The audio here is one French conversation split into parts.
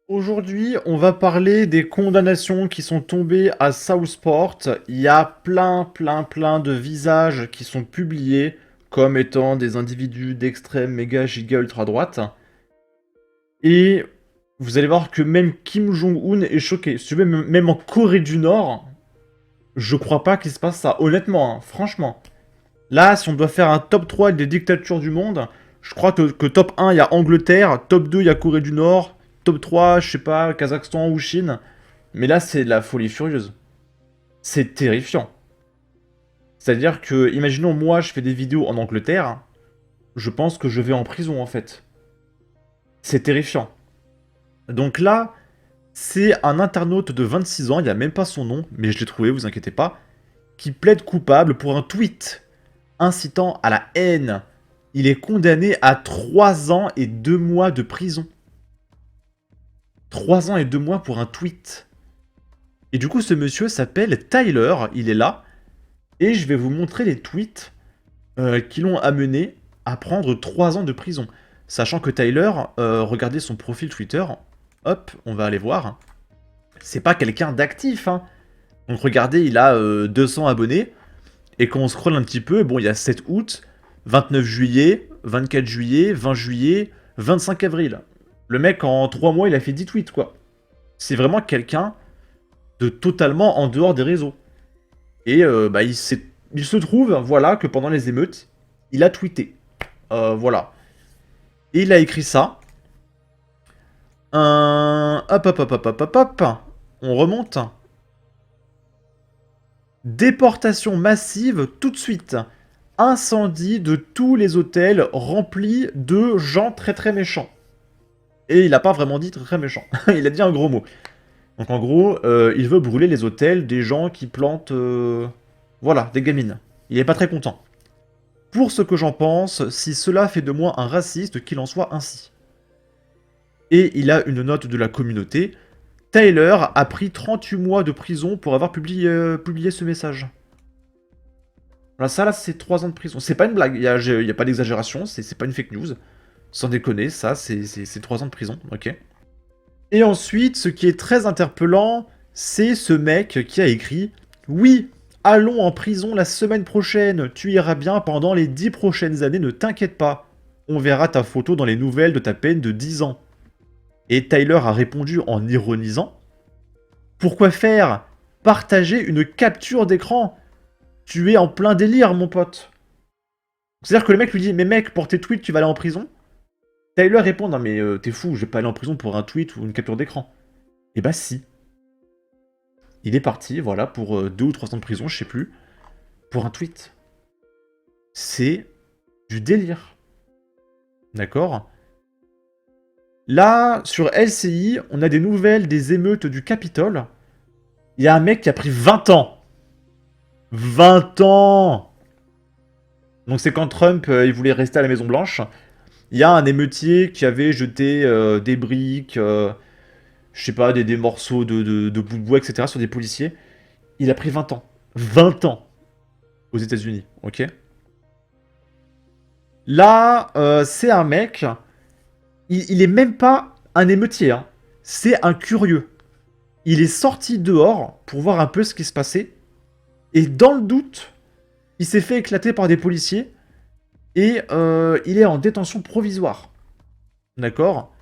Aujourd'hui, on va parler des condamnations qui sont tombées à Southport. Il y a plein de visages qui sont publiés comme étant des individus d'extrême méga giga ultra droite. Et vous allez voir que même Kim Jong-un est choqué. Si tu veux, même en Corée du Nord, je crois pas qu'il se passe ça. Honnêtement, hein, franchement. Là, si on doit faire un top 3 des dictatures du monde, je crois que top 1, il y a Angleterre, top 2, il y a Corée du Nord, top 3, je sais pas, Kazakhstan ou Chine. Mais là, c'est de la folie furieuse. C'est terrifiant. C'est-à-dire que, imaginons, moi, je fais des vidéos en Angleterre, je pense que je vais en prison, en fait. C'est terrifiant. Donc là, c'est un internaute de 26 ans, il n'y a même pas son nom, mais je l'ai trouvé, vous inquiétez pas, qui plaide coupable pour un tweet incitant à la haine. Il est condamné à 3 ans et 2 mois de prison. 3 ans et 2 mois pour un tweet. Et du coup, ce monsieur s'appelle Tyler, il est là, et je vais vous montrer les tweets qui l'ont amené à prendre 3 ans de prison. Sachant que Tyler, regardez son profil Twitter, hop, on va aller voir. C'est pas quelqu'un d'actif, hein. Donc regardez, il a 200 abonnés, et quand on scrolle un petit peu, bon, il y a 7 août, 29 juillet, 24 juillet, 20 juillet, 25 avril. Le mec, en 3 mois, il a fait 10 tweets, quoi. C'est vraiment quelqu'un de totalement en dehors des réseaux. Et bah, il se trouve, voilà, que pendant les émeutes, il a tweeté. Voilà. Et il a écrit ça. Hop. On remonte. Déportation massive tout de suite. Incendie de tous les hôtels remplis de gens très méchants. Et il a pas vraiment dit très méchant. Il a dit un gros mot. Donc en gros, il veut brûler les hôtels des gens qui plantent... voilà, des gamines. Il est pas très content. Pour ce que j'en pense, si cela fait de moi un raciste, qu'il en soit ainsi. Et il a une note de la communauté. Tyler a pris 38 mois de prison pour avoir publié ce message. Voilà, ça là, c'est 3 ans de prison. C'est pas une blague, il y a pas d'exagération, c'est pas une fake news. Sans déconner, ça, c'est 3 ans de prison, ok. Et ensuite, ce qui est très interpellant, c'est ce mec qui a écrit « Oui, allons en prison la semaine prochaine, tu iras bien pendant les 10 prochaines années, ne t'inquiète pas. On verra ta photo dans les nouvelles de ta peine de 10 ans. » Et Tyler a répondu en ironisant « Pourquoi faire? Partager une capture d'écran? Tu es en plein délire, mon pote. » C'est-à-dire que le mec lui dit « Mais mec, pour tes tweets, tu vas aller en prison ?» Tyler répond « Non mais t'es fou, je vais pas aller en prison pour un tweet ou une capture d'écran. » Et bah si. Il est parti, voilà, pour 2 ou 3 ans de prison, je sais plus, pour un tweet. C'est du délire. D'accord? Là, sur LCI, on a des nouvelles des émeutes du Capitole. Il y a un mec qui a pris 20 ans. 20 ans! Donc c'est quand Trump, il voulait rester à la Maison Blanche. Il y a un émeutier qui avait jeté des briques, je sais pas, des morceaux de bout de bois, etc. sur des policiers. Il a pris 20 ans. 20 ans aux États-Unis, ok? Là, c'est un mec, il est même pas un émeutier, hein. C'est un curieux. Il est sorti dehors pour voir un peu ce qui se passait, et dans le doute, il s'est fait éclater par des policiers, et il est en détention provisoire. D'accord?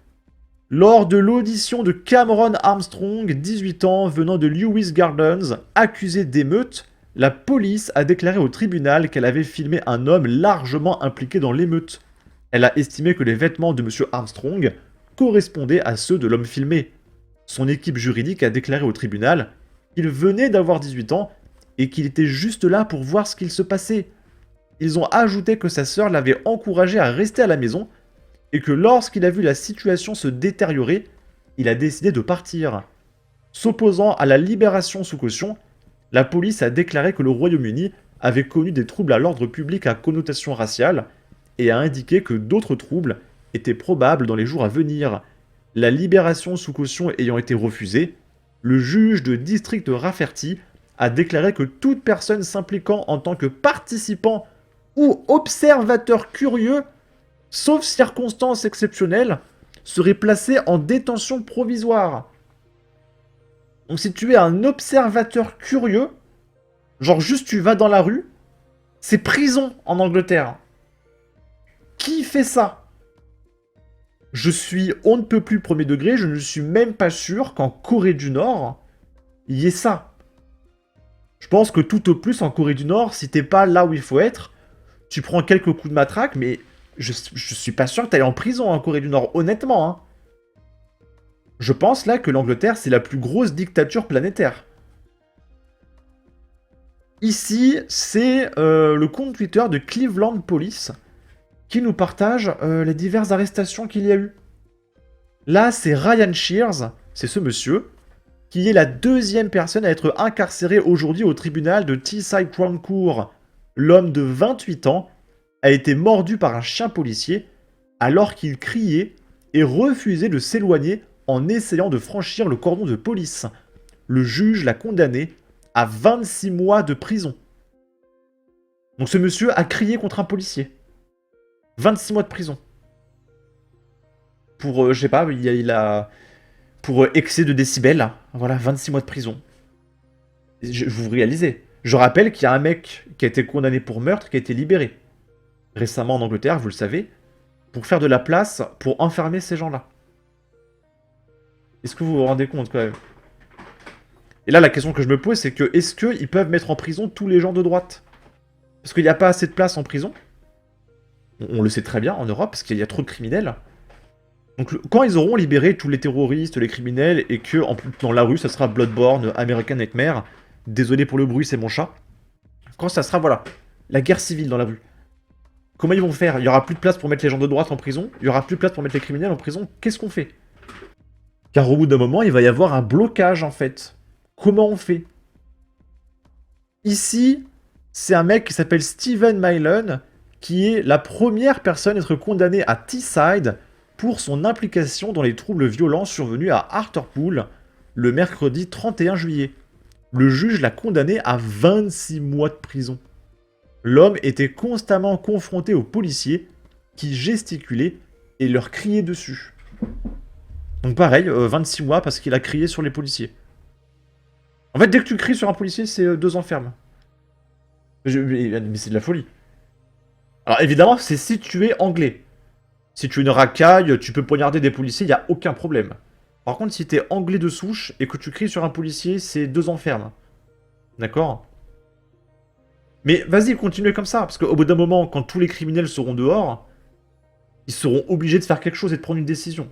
Lors de l'audition de Cameron Armstrong, 18 ans, venant de Lewis Gardens, accusé d'émeute, la police a déclaré au tribunal qu'elle avait filmé un homme largement impliqué dans l'émeute. Elle a estimé que les vêtements de M. Armstrong correspondaient à ceux de l'homme filmé. Son équipe juridique a déclaré au tribunal qu'il venait d'avoir 18 ans et qu'il était juste là pour voir ce qu'il se passait. Ils ont ajouté que sa sœur l'avait encouragé à rester à la maison et que lorsqu'il a vu la situation se détériorer, il a décidé de partir. S'opposant à la libération sous caution, la police a déclaré que le Royaume-Uni avait connu des troubles à l'ordre public à connotation raciale et a indiqué que d'autres troubles étaient probables dans les jours à venir. La libération sous caution ayant été refusée, le juge de district Rafferty a déclaré que toute personne s'impliquant en tant que participant ou observateur curieux, sauf circonstances exceptionnelles, serait placé en détention provisoire. Donc si tu es un observateur curieux, genre juste tu vas dans la rue, c'est prison en Angleterre. Qui fait ça? Je suis on ne peut plus premier degré, je ne suis même pas sûr qu'en Corée du Nord, il y ait ça. Je pense que tout au plus en Corée du Nord, si t'es pas là où il faut être, tu prends quelques coups de matraque, mais je suis pas sûr que t'ailles en prison en Corée du Nord, honnêtement. Hein. Je pense là que l'Angleterre, c'est la plus grosse dictature planétaire. Ici, c'est le compte Twitter de Cleveland Police qui nous partage les diverses arrestations qu'il y a eu. Là, c'est Ryan Shears, c'est ce monsieur, qui est la deuxième personne à être incarcérée aujourd'hui au tribunal de Teesside Crown Court. L'homme de 28 ans a été mordu par un chien policier alors qu'il criait et refusait de s'éloigner en essayant de franchir le cordon de police. Le juge l'a condamné à 26 mois de prison. Donc ce monsieur a crié contre un policier. 26 mois de prison. Pour, je sais pas, il a... Pour excès de décibels, voilà, 26 mois de prison. Vous réalisez. Je rappelle qu'il y a un mec qui a été condamné pour meurtre, qui a été libéré. Récemment en Angleterre, vous le savez, pour faire de la place, pour enfermer ces gens-là. Est-ce que vous vous rendez compte, quand même? Et là, la question que je me pose, c'est que, est-ce qu'ils peuvent mettre en prison tous les gens de droite? Parce qu'il n'y a pas assez de place en prison. On le sait très bien en Europe, parce qu'il y a trop de criminels. Donc quand ils auront libéré tous les terroristes, les criminels, et que dans la rue, ça sera Bloodborne, American Nightmare, désolé pour le bruit, c'est mon chat. Quand ça sera, voilà, la guerre civile dans la rue. Comment ils vont faire? Il y aura plus de place pour mettre les gens de droite en prison, il y aura plus de place pour mettre les criminels en prison, qu'est-ce qu'on fait? Car au bout d'un moment, il va y avoir un blocage en fait. Comment on fait? Ici, c'est un mec qui s'appelle Stephen Mylan, qui est la première personne à être condamnée à Teesside pour son implication dans les troubles violents survenus à Hartlepool le mercredi 31 juillet. Le juge l'a condamné à 26 mois de prison. L'homme était constamment confronté aux policiers qui gesticulaient et leur criaient dessus. Donc pareil, 26 mois parce qu'il a crié sur les policiers. En fait, dès que tu cries sur un policier, c'est 2 ans ferme. Mais c'est de la folie. Alors évidemment, c'est si tu es anglais. Si tu es une racaille, tu peux poignarder des policiers, il n'y a aucun problème. Par contre, si t'es anglais de souche et que tu cries sur un policier, c'est 2 ans ferme. D'accord? Mais vas-y, continuez comme ça, parce qu'au bout d'un moment, quand tous les criminels seront dehors, ils seront obligés de faire quelque chose et de prendre une décision.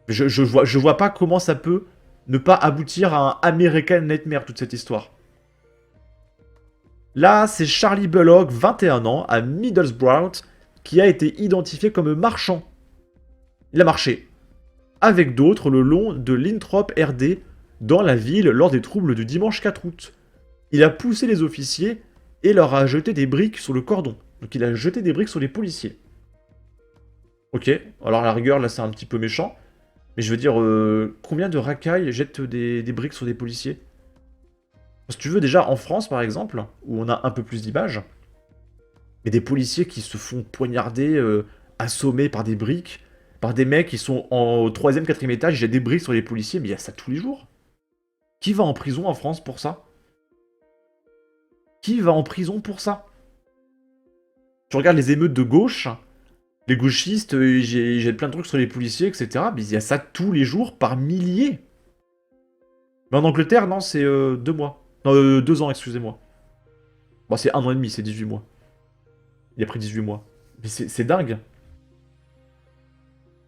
Je vois pas comment ça peut ne pas aboutir à un American Nightmare, toute cette histoire. Là, c'est Charlie Bullock, 21 ans, à Middlesbrough, qui a été identifié comme marchand. Il a marché, avec d'autres, le long de Linthrop RD, dans la ville, lors des troubles du dimanche 4 août. Il a poussé les officiers et leur a jeté des briques sur le cordon. Donc il a jeté des briques sur les policiers. Ok, alors à la rigueur, là c'est un petit peu méchant. Mais je veux dire, combien de racailles jettent des briques sur des policiers? Si tu veux, déjà en France par exemple, où on a un peu plus d'images, mais des policiers qui se font poignarder, assommés par des briques, par des mecs qui sont au 3e, 4e étage, ils jettent des briques sur les policiers, mais il y a ça tous les jours. Qui va en prison en France pour ça? Qui va en prison pour ça? Tu regardes les émeutes de gauche, les gauchistes, j'ai plein de trucs sur les policiers, etc. Mais il y a ça tous les jours par milliers. Mais en Angleterre, non, c'est 2 mois. Non, 2 ans, excusez-moi. Bon, c'est 1 an et demi, c'est 18 mois. Il a pris 18 mois. Mais c'est dingue.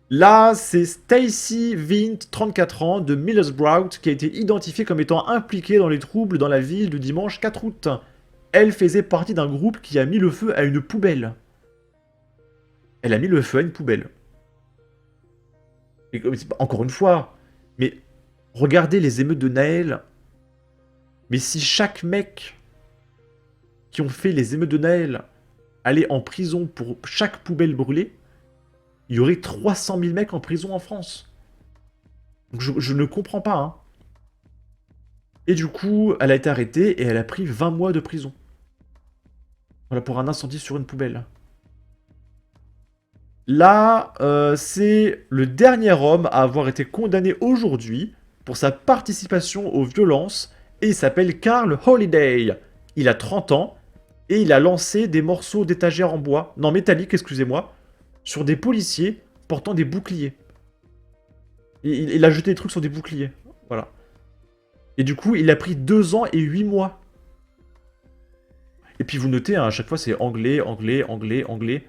Là, c'est Stacey Vint, 34 ans, de Middlesbrough, qui a été identifiée comme étant impliquée dans les troubles dans la ville du dimanche 4 août. Elle faisait partie d'un groupe qui a mis le feu à une poubelle. Elle a mis le feu à une poubelle. Et, encore une fois, mais regardez les émeutes de Naël. Mais si chaque mec qui ont fait les émeutes de Naël allait en prison pour chaque poubelle brûlée, il y aurait 300 000 mecs en prison en France. Donc je ne comprends pas. Hein. Et du coup, elle a été arrêtée et elle a pris 20 mois de prison. Voilà, pour un incendie sur une poubelle. Là, c'est le dernier homme à avoir été condamné aujourd'hui pour sa participation aux violences et il s'appelle Carl Holiday. Il a 30 ans et il a lancé des morceaux d'étagères en bois, non métallique, excusez-moi, sur des policiers portant des boucliers. Il a jeté des trucs sur des boucliers. Voilà. Et du coup, il a pris 2 ans et 8 mois. Et puis vous notez, hein, à chaque fois c'est anglais, anglais, anglais, anglais.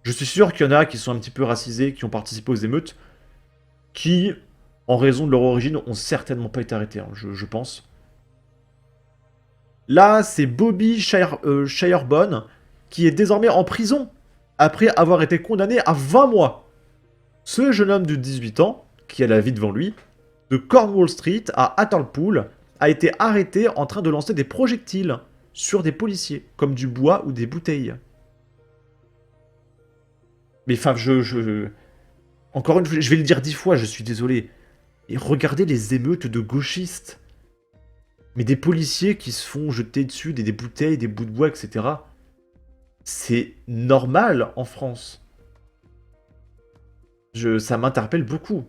Je suis sûr qu'il y en a qui sont un petit peu racisés, qui ont participé aux émeutes, qui, en raison de leur origine, ont certainement pas été arrêtés, hein, je pense. Là, c'est Bobby Shirebone, qui est désormais en prison, après avoir été condamné à 20 mois. Ce jeune homme de 18 ans, qui a la vie devant lui, de Cornwall Street à Hartlepool, a été arrêté en train de lancer des projectiles sur des policiers, comme du bois ou des bouteilles. Mais enfin, encore une fois, je vais le dire 10 fois, je suis désolé. Et regardez les émeutes de gauchistes. Mais des policiers qui se font jeter dessus des bouteilles, des bouts de bois, etc. C'est normal en France. Ça m'interpelle beaucoup.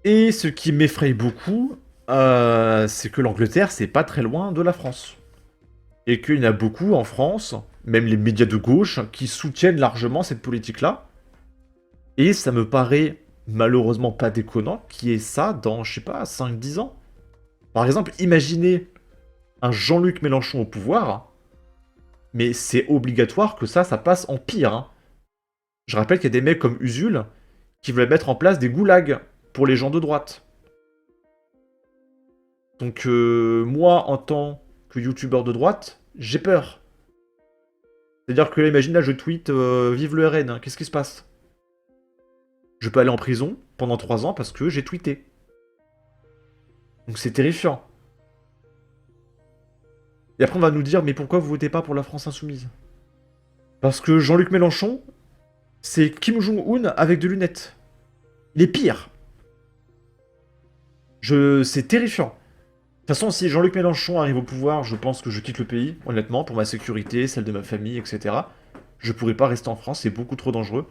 Et ce qui m'effraie beaucoup, c'est que l'Angleterre, c'est pas très loin de la France. Et qu'il y en a beaucoup en France, même les médias de gauche, qui soutiennent largement cette politique-là. Et ça me paraît malheureusement pas déconnant qu'il y ait ça dans, je sais pas, 5-10 ans. Par exemple, imaginez un Jean-Luc Mélenchon au pouvoir, mais c'est obligatoire que ça passe en pire. Hein. Je rappelle qu'il y a des mecs comme Usul qui veulent mettre en place des goulags pour les gens de droite. Donc moi, en tant que youtubeur de droite, j'ai peur. C'est-à-dire que là, imagine, là, je tweet Vive le RN, hein. Qu'est-ce qui se passe? Je peux aller en prison pendant 3 ans parce que j'ai tweeté. Donc c'est terrifiant. Et après, on va nous dire, mais pourquoi vous votez pas pour la France Insoumise? Parce que Jean-Luc Mélenchon, c'est Kim Jong-un avec des lunettes. Il est pire. C'est terrifiant. De toute façon, si Jean-Luc Mélenchon arrive au pouvoir, je pense que je quitte le pays, honnêtement, pour ma sécurité, celle de ma famille, etc. Je pourrais pas rester en France, c'est beaucoup trop dangereux.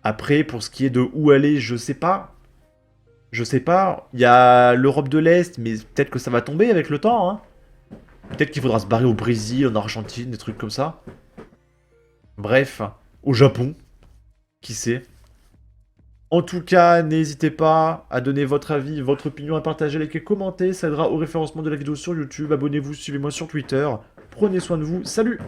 Après, pour ce qui est de où aller, je sais pas. Je sais pas. Il y a l'Europe de l'Est, mais peut-être que ça va tomber avec le temps, hein. Peut-être qu'il faudra se barrer au Brésil, en Argentine, des trucs comme ça. Bref, au Japon, qui sait. En tout cas, n'hésitez pas à donner votre avis, votre opinion, à partager, liker, commenter. Ça aidera au référencement de la vidéo sur YouTube. Abonnez-vous, suivez-moi sur Twitter. Prenez soin de vous. Salut!